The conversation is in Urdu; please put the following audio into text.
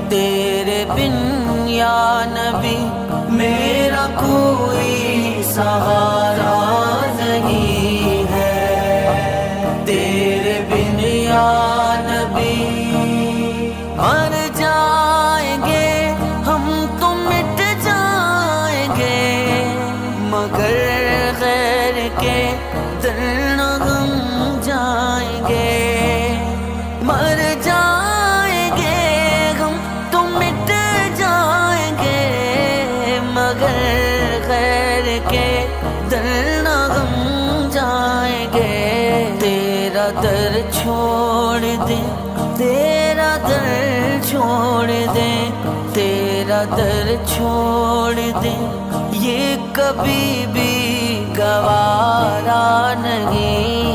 تیرے بن یا نبی میرا کوئی سہارا نہیں ہے، تیرے بن یا نبی مر جائیں گے ہم تو مٹ جائیں گے، مگر غیر کے در نہ ہم جائیں گے، مر جائیں گے ہم تو مٹ جائیں گے، مگر غیر کے در نہ ہم جائیں گے۔ تیرا در چھوڑ دیں، تیرا در چھوڑ دیں، تیرا در چھوڑ دیں، یہ کبھی بھی گوارا نہیں